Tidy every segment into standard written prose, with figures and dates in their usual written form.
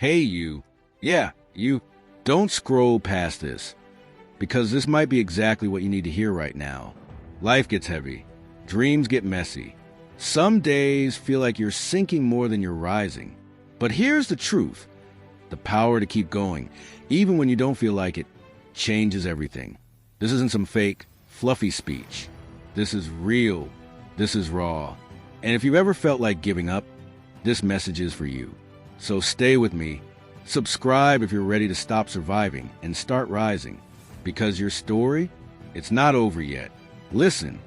Hey, you. Yeah, you. Don't scroll past this, because this might be exactly what you need to hear right now. Life gets heavy. Dreams get messy. Some days feel like you're sinking more than you're rising. But here's the truth. The power to keep going, even when you don't feel like it, changes everything. This isn't some fake, fluffy speech. This is real. This is raw. And if you've ever felt like giving up, this message is for you. So stay with me. Subscribe if you're ready to stop surviving and start rising. Because your story, it's not over yet. Listen,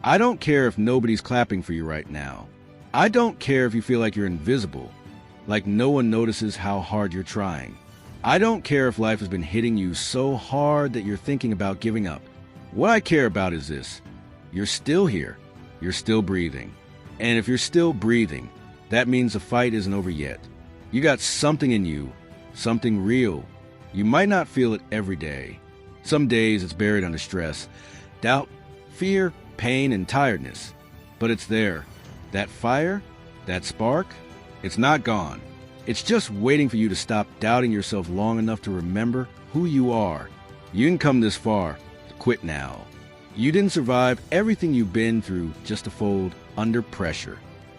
I don't care if nobody's clapping for you right now. I don't care if you feel like you're invisible, like no one notices how hard you're trying. I don't care if life has been hitting you so hard that you're thinking about giving up. What I care about is this. You're still here. You're still breathing. And if you're still breathing, that means the fight isn't over yet. You got something in you, something real. You might not feel it every day. Some days it's buried under stress, doubt, fear, pain, and tiredness. But it's there. That fire, that spark, it's not gone. It's just waiting for you to stop doubting yourself long enough to remember who you are. You didn't come this far to quit now. You didn't survive everything you've been through just to fold under pressure.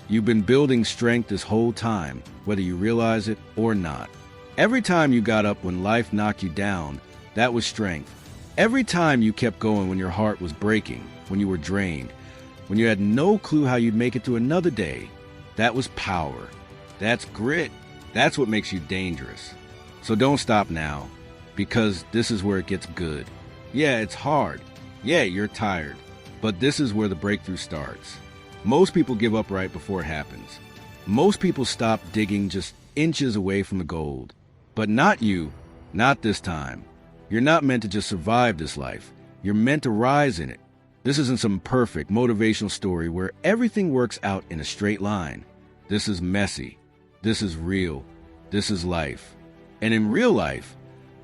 You've been building strength this whole time, whether you realize it or not. Every time you got up when life knocked you down, that was strength. Every time you kept going when your heart was breaking, when you were drained, when you had no clue how you'd make it through another day, that was power. That's grit. That's what makes you dangerous. So don't stop now, because this is where it gets good. Yeah, it's hard. Yeah, you're tired. But this is where the breakthrough starts. Most people give up right before it happens. Most people stop digging just inches away from the gold. But not you. Not this time. You're not meant to just survive this life. You're meant to rise in it. This isn't some perfect motivational story where everything works out in a straight line. This is messy. This is real. This is life. And in real life,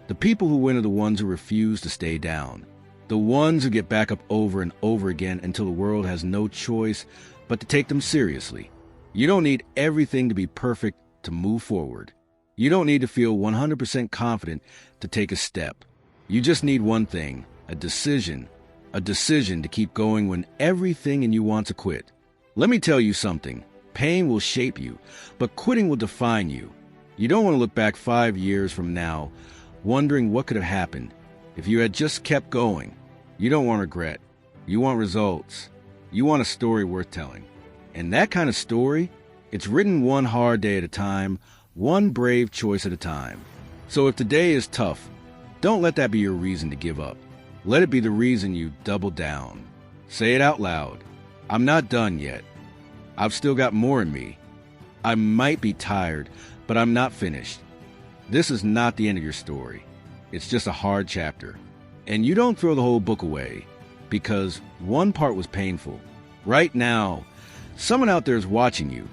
the people who win are the ones who refuse to stay down. The ones who get back up over and over again until the world has no choice but to take them seriously. You don't need everything to be perfect to move forward. You don't need to feel 100% confident to take a step. You just need one thing, a decision to keep going when everything in you wants to quit. Let me tell you something. Pain will shape you, but quitting will define you. You don't want to look back 5 years from now, wondering what could have happened if you had just kept going. You don't want regret. You want results. You want a story worth telling. And that kind of story, it's written one hard day at a time, one brave choice at a time. So if today is tough, don't let that be your reason to give up. Let it be the reason you double down. Say it out loud. I'm not done yet. I've still got more in me. I might be tired, but I'm not finished. This is not the end of your story. It's just a hard chapter. And you don't throw the whole book away, because one part was painful. Right now, someone out there is watching you.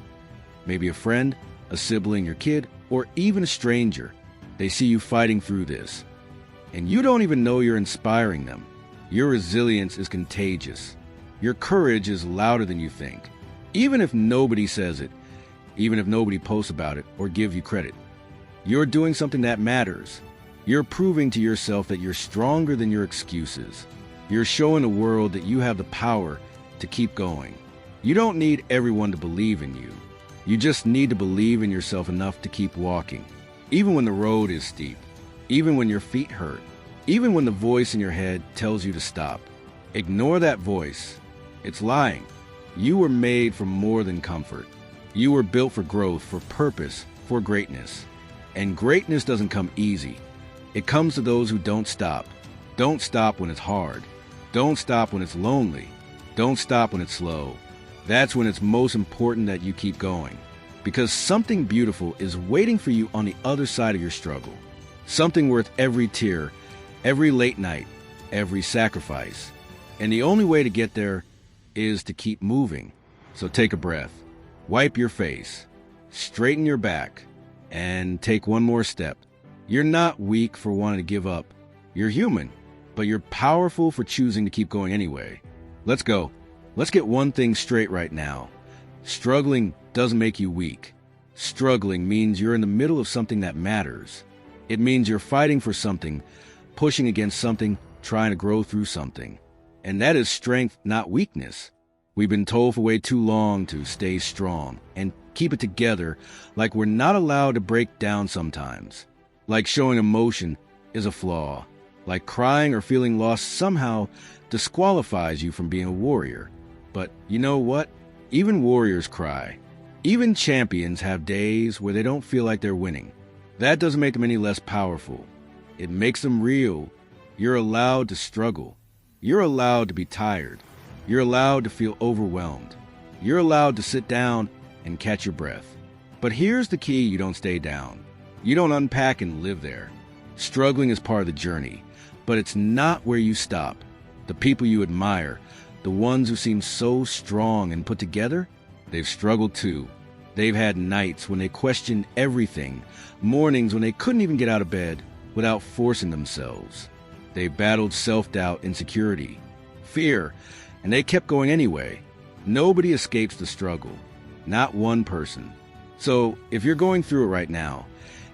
Maybe a friend, a sibling, your kid, or even a stranger. They see you fighting through this. And you don't even know you're inspiring them. Your resilience is contagious. Your courage is louder than you think. Even if nobody says it, even if nobody posts about it or gives you credit, you're doing something that matters. You're proving to yourself that you're stronger than your excuses. You're showing the world that you have the power to keep going. You don't need everyone to believe in you. You just need to believe in yourself enough to keep walking, even when the road is steep, even when your feet hurt, even when the voice in your head tells you to stop. Ignore that voice. It's lying. You were made for more than comfort. You were built for growth, for purpose, for greatness. And greatness doesn't come easy. It comes to those who don't stop. Don't stop when it's hard. Don't stop when it's lonely. Don't stop when it's slow. That's when it's most important that you keep going. Because something beautiful is waiting for you on the other side of your struggle. Something worth every tear, every late night, every sacrifice. And the only way to get there is to keep moving. So take a breath, wipe your face, straighten your back, and take one more step. You're not weak for wanting to give up. You're human, but you're powerful for choosing to keep going anyway. Let's go. Let's get one thing straight right now. Struggling doesn't make you weak. Struggling means you're in the middle of something that matters. It means you're fighting for something, pushing against something, trying to grow through something. And that is strength, not weakness. We've been told for way too long to stay strong and keep it together, like we're not allowed to break down sometimes. Like showing emotion is a flaw. Like crying or feeling lost somehow disqualifies you from being a warrior. But you know what? Even warriors cry. Even champions have days where they don't feel like they're winning. That doesn't make them any less powerful. It makes them real. You're allowed to struggle. You're allowed to be tired. You're allowed to feel overwhelmed. You're allowed to sit down and catch your breath. But here's the key: you don't stay down. You don't unpack and live there. Struggling is part of the journey, but it's not where you stop. The people you admire, the ones who seem so strong and put together, they've struggled too. They've had nights when they questioned everything, mornings when they couldn't even get out of bed without forcing themselves. They battled self-doubt, insecurity, fear, and they kept going anyway. Nobody escapes the struggle. Not one person. So if you're going through it right now,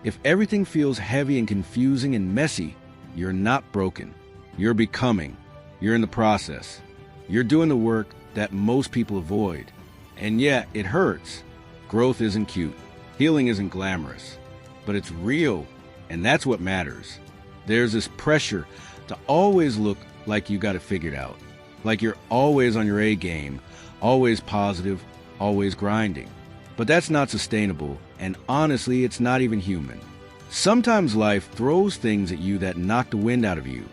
if everything feels heavy and confusing and messy, you're not broken. You're becoming. You're in the process. You're doing the work that most people avoid. And yeah, it hurts. Growth isn't cute. Healing isn't glamorous. But it's real, and that's what matters. There's this pressure to always look like you got it figured out. Like you're always on your A game, always positive, always grinding. But that's not sustainable, and honestly, it's not even human. Sometimes life throws things at you that knock the wind out of you,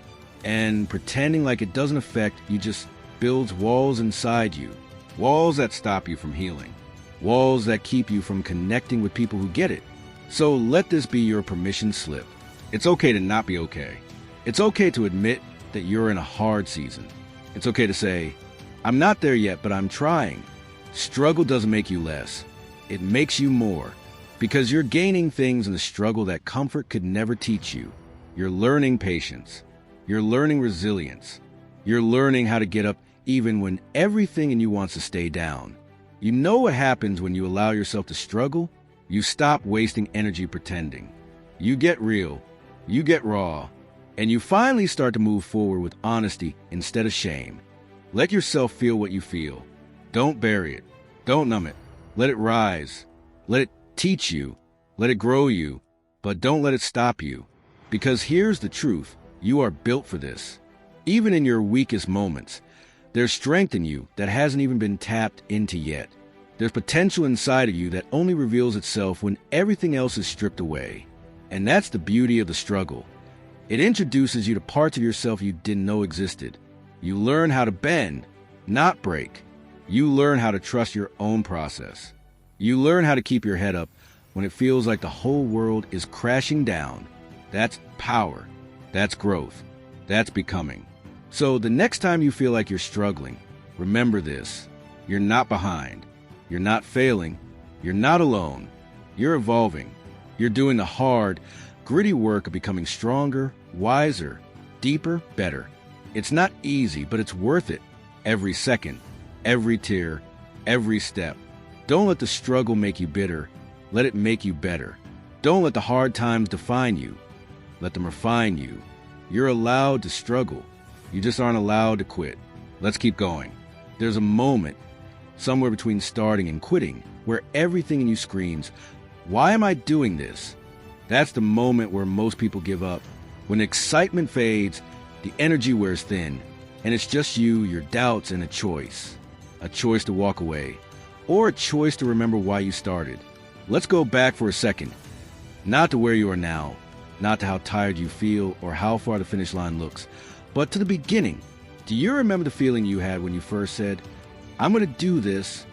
and pretending like it doesn't affect you just builds walls inside you. Walls that stop you from healing. Walls that keep you from connecting with people who get it. So let this be your permission slip. It's okay to not be okay. It's okay to admit that you're in a hard season. It's okay to say, I'm not there yet, but I'm trying. Struggle doesn't make you less. It makes you more. Because you're gaining things in the struggle that comfort could never teach you. You're learning patience. You're learning resilience. You're learning how to get up even when everything in you wants to stay down. You know what happens when you allow yourself to struggle? You stop wasting energy pretending. You get real. You get raw. And you finally start to move forward with honesty instead of shame. Let yourself feel what you feel. Don't bury it. Don't numb it. Let it rise. Let it teach you. Let it grow you. But don't let it stop you. Because here's the truth. You are built for this. Even in your weakest moments, there's strength in you that hasn't even been tapped into yet. There's potential inside of you that only reveals itself when everything else is stripped away. And that's the beauty of the struggle. It introduces you to parts of yourself you didn't know existed. You learn how to bend, not break. You learn how to trust your own process. You learn how to keep your head up when it feels like the whole world is crashing down. That's power. That's growth. That's becoming. So the next time you feel like you're struggling, remember this. You're not behind. You're not failing. You're not alone. You're evolving. You're doing the hard, gritty work of becoming stronger, wiser, deeper, better. It's not easy, but it's worth it. Every second, every tear, every step. Don't let the struggle make you bitter. Let it make you better. Don't let the hard times define you. Let them refine you. You're allowed to struggle. You just aren't allowed to quit. Let's keep going. There's a moment, somewhere between starting and quitting, where everything in you screams, why am I doing this? That's the moment where most people give up. When excitement fades, the energy wears thin, and it's just you, your doubts, and a choice. A choice to walk away, or a choice to remember why you started. Let's go back for a second. Not to where you are now, not to how tired you feel or how far the finish line looks, but to the beginning. Do you remember the feeling you had when you first said, I'm going to do this?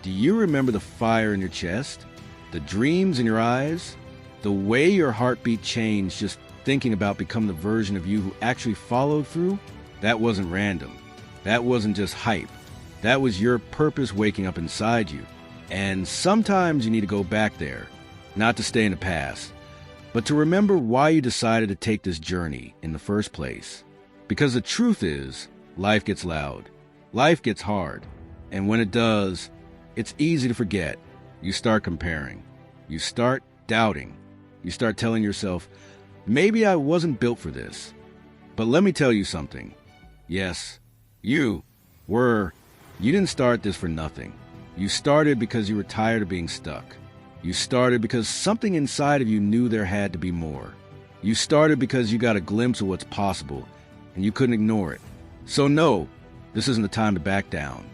Do you remember the fire in your chest? The dreams in your eyes? The way your heartbeat changed just thinking about becoming the version of you who actually followed through? That wasn't random. That wasn't just hype. That was your purpose waking up inside you. And sometimes you need to go back there, not to stay in the past, but to remember why you decided to take this journey in the first place. Because the truth is, life gets loud. Life gets hard. And when it does, it's easy to forget. You start comparing. You start doubting. You start telling yourself, maybe I wasn't built for this. But let me tell you something. Yes, you didn't start this for nothing. You started because you were tired of being stuck. You started because something inside of you knew there had to be more. You started because you got a glimpse of what's possible, and you couldn't ignore it. So no, this isn't the time to back down.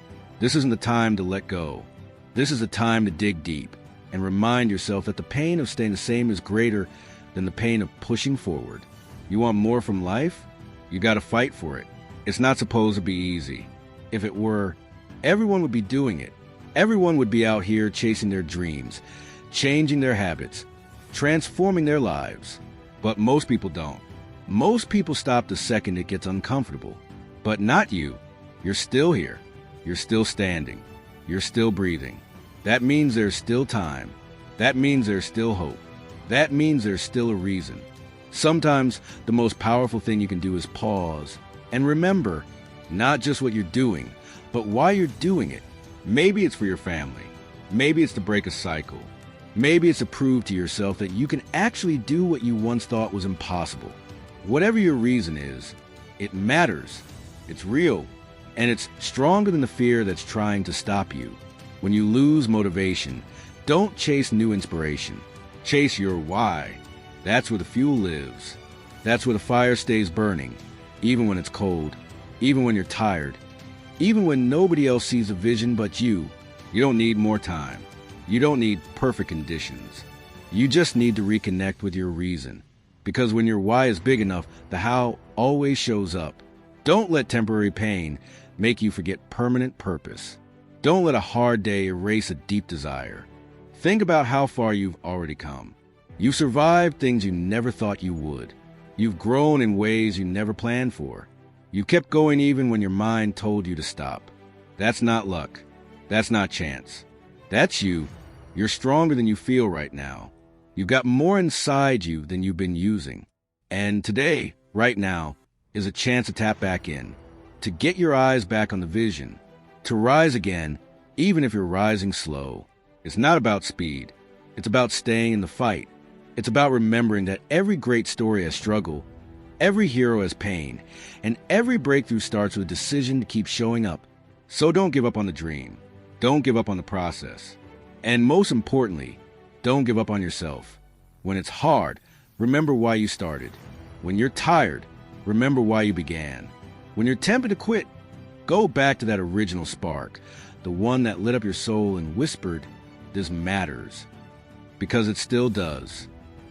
This isn't the time to let go. This is the time to dig deep and remind yourself that the pain of staying the same is greater than the pain of pushing forward. You want more from life? You got to fight for it. It's not supposed to be easy. If it were, everyone would be doing it. Everyone would be out here chasing their dreams, changing their habits, transforming their lives. But most people don't. Most people stop the second it gets uncomfortable. But not you. You're still here. You're still standing. You're still breathing. That means there's still time. That means there's still hope. That means there's still a reason. Sometimes the most powerful thing you can do is pause and remember not just what you're doing, but why you're doing it. Maybe it's for your family. Maybe it's to break a cycle. Maybe it's to prove to yourself that you can actually do what you once thought was impossible. Whatever your reason is, it matters. It's real, and it's stronger than the fear that's trying to stop you. When you lose motivation, don't chase new inspiration. Chase your why. That's where the fuel lives. That's where the fire stays burning, even when it's cold, even when you're tired, even when nobody else sees a vision but you. You don't need more time. You don't need perfect conditions. You just need to reconnect with your reason. Because when your why is big enough, the how always shows up. Don't let temporary pain make you forget permanent purpose. Don't let a hard day erase a deep desire. Think about how far you've already come. You've survived things you never thought you would. You've grown in ways you never planned for. You kept going even when your mind told you to stop. That's not luck. That's not chance. That's you. You're stronger than you feel right now. You've got more inside you than you've been using. And today, right now, is a chance to tap back in, to get your eyes back on the vision, to rise again, even if you're rising slow. It's not about speed. It's about staying in the fight. It's about remembering that every great story has struggle, every hero has pain, and every breakthrough starts with a decision to keep showing up. So don't give up on the dream. Don't give up on the process. And most importantly, don't give up on yourself. When it's hard, remember why you started. When you're tired, remember why you began. When you're tempted to quit, go back to that original spark, the one that lit up your soul and whispered, "This matters." Because it still does.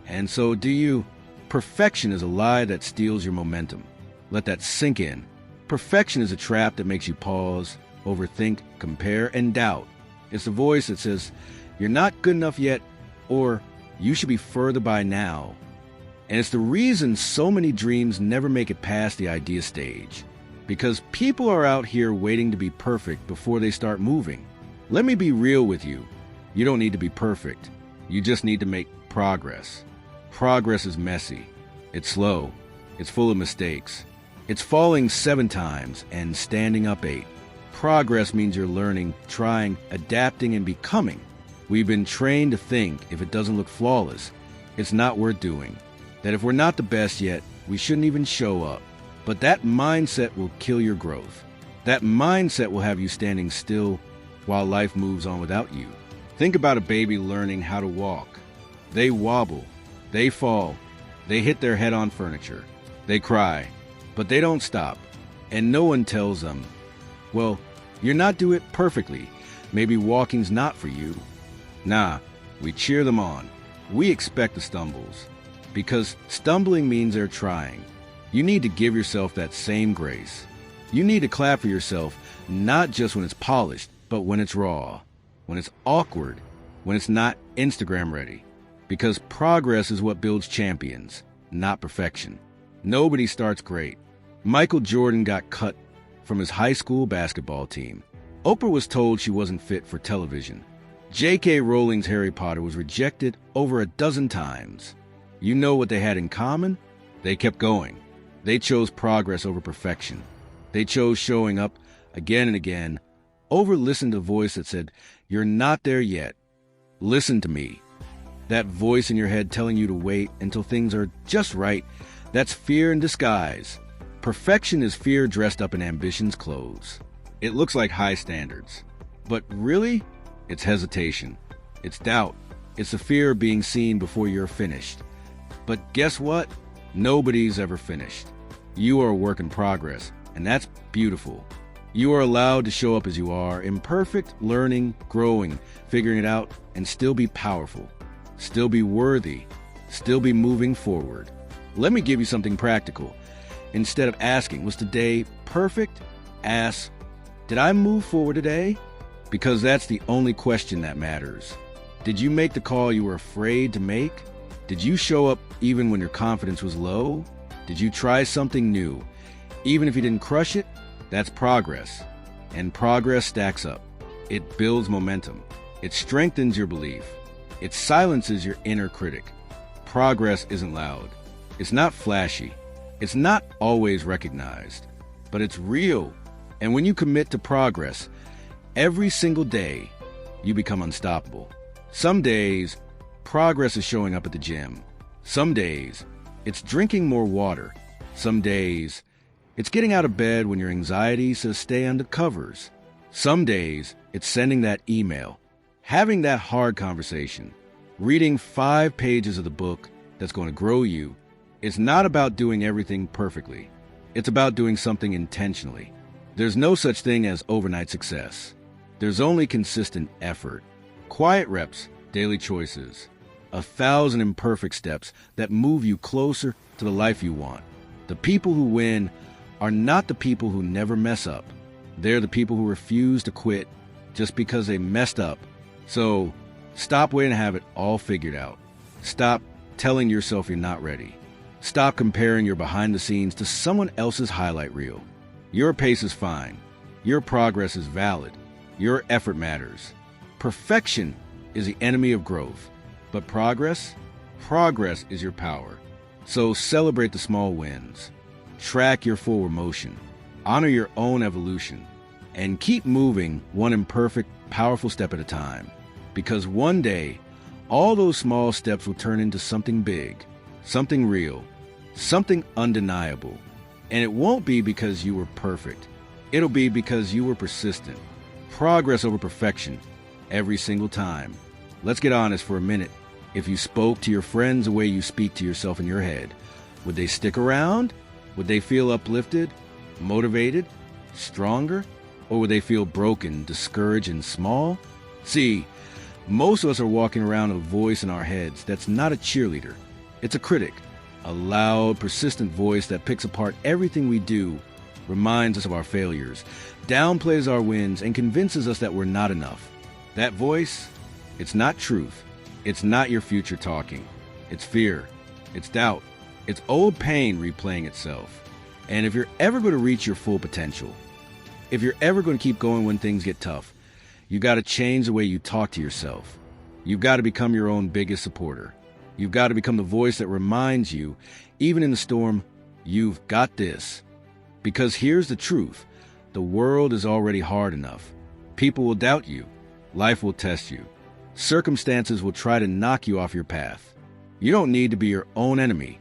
And so do you. Perfection is a lie that steals your momentum. Let that sink in. Perfection is a trap that makes you pause, overthink, compare, and doubt. It's the voice that says, "You're not good enough yet," or "You should be further by now." And it's the reason so many dreams never make it past the idea stage. Because people are out here waiting to be perfect before they start moving. Let me be real with you. You don't need to be perfect. You just need to make progress. Progress is messy. It's slow. It's full of mistakes. It's falling 7 times and standing up 8. Progress means you're learning, trying, adapting, and becoming. We've been trained to think if it doesn't look flawless, it's not worth doing. That if we're not the best yet, we shouldn't even show up. But that mindset will kill your growth. That mindset will have you standing still while life moves on without you. Think about a baby learning how to walk. They wobble. They fall. They hit their head on furniture. They cry. But they don't stop. And no one tells them, "Well, you're not doing it perfectly. Maybe walking's not for you." Nah, we cheer them on. We expect the stumbles. Because stumbling means they're trying. You need to give yourself that same grace. You need to clap for yourself, not just when it's polished, but when it's raw, when it's awkward, when it's not Instagram ready. Because progress is what builds champions, not perfection. Nobody starts great. Michael Jordan got cut from his high school basketball team. Oprah was told she wasn't fit for television. J.K. Rowling's Harry Potter was rejected over a dozen times. You know what they had in common? They kept going. They chose progress over perfection. They chose showing up again and again, over listening to a voice that said, "You're not there yet. Listen to me." That voice in your head telling you to wait until things are just right, that's fear in disguise. Perfection is fear dressed up in ambition's clothes. It looks like high standards. But really, it's hesitation. It's doubt. It's the fear of being seen before you're finished. But guess what? Nobody's ever finished. You are a work in progress, and that's beautiful. You are allowed to show up as you are, imperfect, learning, growing, figuring it out, and still be powerful, still be worthy, still be moving forward. Let me give you something practical. Instead of asking, was today perfect? Ask, did I move forward today? Because that's the only question that matters. Did you make the call you were afraid to make? Did you show up even when your confidence was low? Did you try something new? Even if you didn't crush it, that's progress. And progress stacks up. It builds momentum. It strengthens your belief. It silences your inner critic. Progress isn't loud. It's not flashy. It's not always recognized. But it's real. And when you commit to progress, every single day, you become unstoppable. Some days, progress is showing up at the gym. Some days, it's drinking more water. Some days, it's getting out of bed when your anxiety says stay under covers. Some days, it's sending that email, having that hard conversation, reading 5 pages of the book that's going to grow you. It's not about doing everything perfectly. It's about doing something intentionally. There's no such thing as overnight success. There's only consistent effort, quiet reps, daily choices, 1,000 imperfect steps that move you closer to the life you want. The people who win are not the people who never mess up. They're the people who refuse to quit just because they messed up. So stop waiting to have it all figured out. Stop telling yourself you're not ready. Stop comparing your behind the scenes to someone else's highlight reel. Your pace is fine. Your progress is valid. Your effort matters. Perfection is the enemy of growth. But progress is your power. So celebrate the small wins. Track your forward motion. Honor your own evolution. And keep moving one imperfect, powerful step at a time. Because one day, all those small steps will turn into something big, something real, something undeniable. And it won't be because you were perfect. It'll be because you were persistent. Progress over perfection, every single time. Let's get honest for a minute. If you spoke to your friends the way you speak to yourself in your head, would they stick around? Would they feel uplifted, motivated, stronger? Or would they feel broken, discouraged, and small? See, most of us are walking around with a voice in our heads that's not a cheerleader. It's a critic, a loud, persistent voice that picks apart everything we do, reminds us of our failures, downplays our wins, and convinces us that we're not enough. That voice, it's not truth. It's not your future talking. It's fear. It's doubt. It's old pain replaying itself. And if you're ever going to reach your full potential, if you're ever going to keep going when things get tough, you got to change the way you talk to yourself. You've got to become your own biggest supporter. You've got to become the voice that reminds you, even in the storm, you've got this. Because here's the truth. The world is already hard enough. People will doubt you. Life will test you. Circumstances will try to knock you off your path. You don't need to be your own enemy.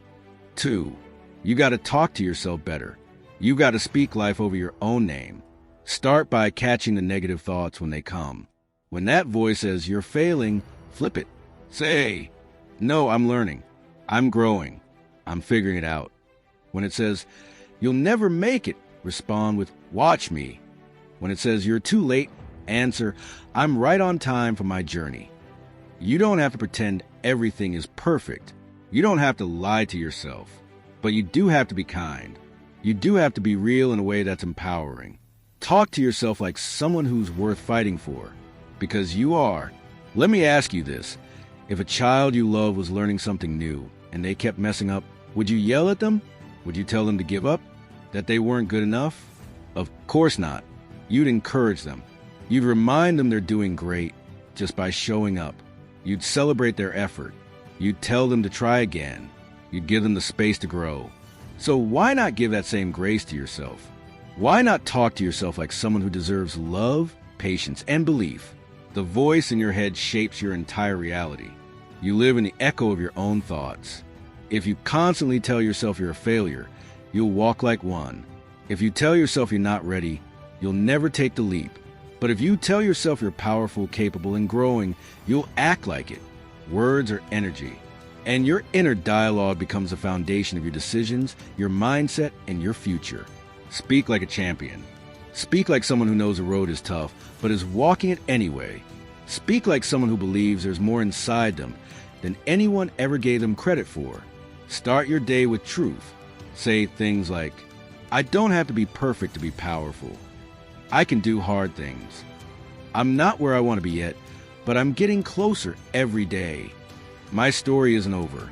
2, you got to talk to yourself better. You got to speak life over your own name. Start by catching the negative thoughts when they come. When that voice says you're failing, flip it. Say, no, I'm learning. I'm growing. I'm figuring it out. When it says, you'll never make it, respond with, watch me. When it says you're too late, answer, I'm right on time for my journey. You don't have to pretend everything is perfect. You don't have to lie to yourself. But you do have to be kind. You do have to be real in a way that's empowering. Talk to yourself like someone who's worth fighting for. Because you are. Let me ask you this. If a child you love was learning something new and they kept messing up, would you yell at them? Would you tell them to give up? That they weren't good enough? Of course not. You'd encourage them. You'd remind them they're doing great just by showing up. You'd celebrate their effort. You'd tell them to try again. You'd give them the space to grow. So why not give that same grace to yourself? Why not talk to yourself like someone who deserves love, patience, and belief? The voice in your head shapes your entire reality. You live in the echo of your own thoughts. If you constantly tell yourself you're a failure, you'll walk like one. If you tell yourself you're not ready, you'll never take the leap. But if you tell yourself you're powerful, capable, and growing, you'll act like it. Words are energy. And your inner dialogue becomes the foundation of your decisions, your mindset, and your future. Speak like a champion. Speak like someone who knows the road is tough, but is walking it anyway. Speak like someone who believes there's more inside them than anyone ever gave them credit for. Start your day with truth. Say things like, I don't have to be perfect to be powerful. I can do hard things. I'm not where I want to be yet, but I'm getting closer every day. My story isn't over.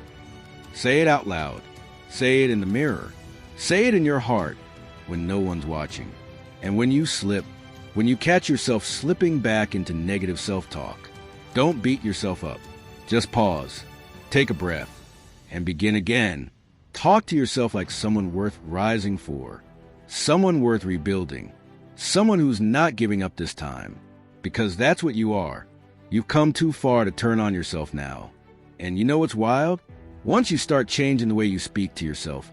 Say it out loud. Say it in the mirror. Say it in your heart when no one's watching. And when you slip, when you catch yourself slipping back into negative self-talk, don't beat yourself up. Just pause, take a breath, and begin again. Talk to yourself like someone worth rising for, someone worth rebuilding, someone who's not giving up this time, because that's what you are. You've come too far to turn on yourself now. And you know what's wild? Once you start changing the way you speak to yourself,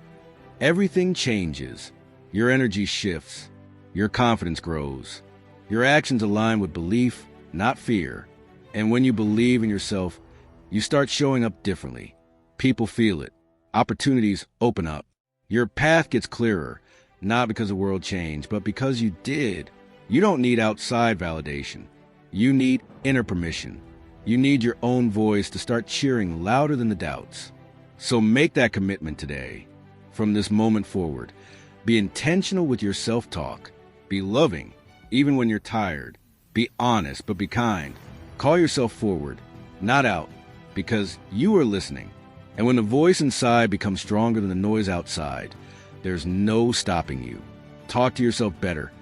everything changes. Your energy shifts. Your confidence grows. Your actions align with belief, not fear. And when you believe in yourself, you start showing up differently. People feel it. Opportunities open up. Your path gets clearer, not because the world changed, but because you did. You don't need outside validation. You need inner permission. You need your own voice to start cheering louder than the doubts. So make that commitment today. From this moment forward, be intentional with your self-talk. Be loving, even when you're tired. Be honest, but be kind. Call yourself forward, not out, because you are listening. And when the voice inside becomes stronger than the noise outside, there's no stopping you. Talk to yourself better,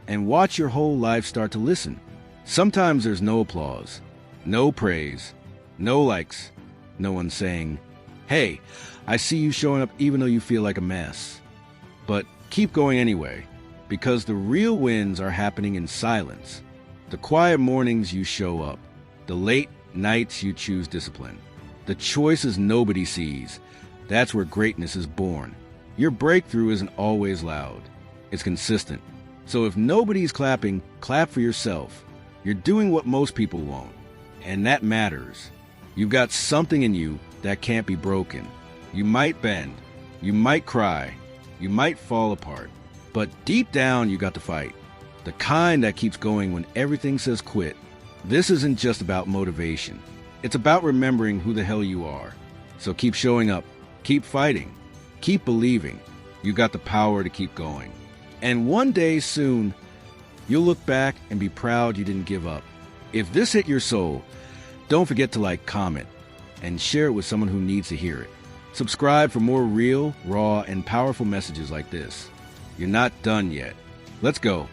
and watch your whole life start to listen. Sometimes there's no applause, no praise, no likes, no one saying, hey, I see you showing up even though you feel like a mess. But keep going anyway, because the real wins are happening in silence. The quiet mornings you show up, the late nights you choose discipline, the choices nobody sees. That's where greatness is born. Your breakthrough isn't always loud. It's consistent. So if nobody's clapping, clap for yourself. You're doing what most people won't, and that matters. You've got something in you that can't be broken. You might bend, you might cry, you might fall apart, but deep down you got to fight. The kind that keeps going when everything says quit. This isn't just about motivation. It's about remembering who the hell you are. So keep showing up, keep fighting, keep believing. You got the power to keep going. And one day soon, you'll look back and be proud you didn't give up. If this hit your soul, don't forget to like, comment, and share it with someone who needs to hear it. Subscribe for more real, raw, and powerful messages like this. You're not done yet. Let's go.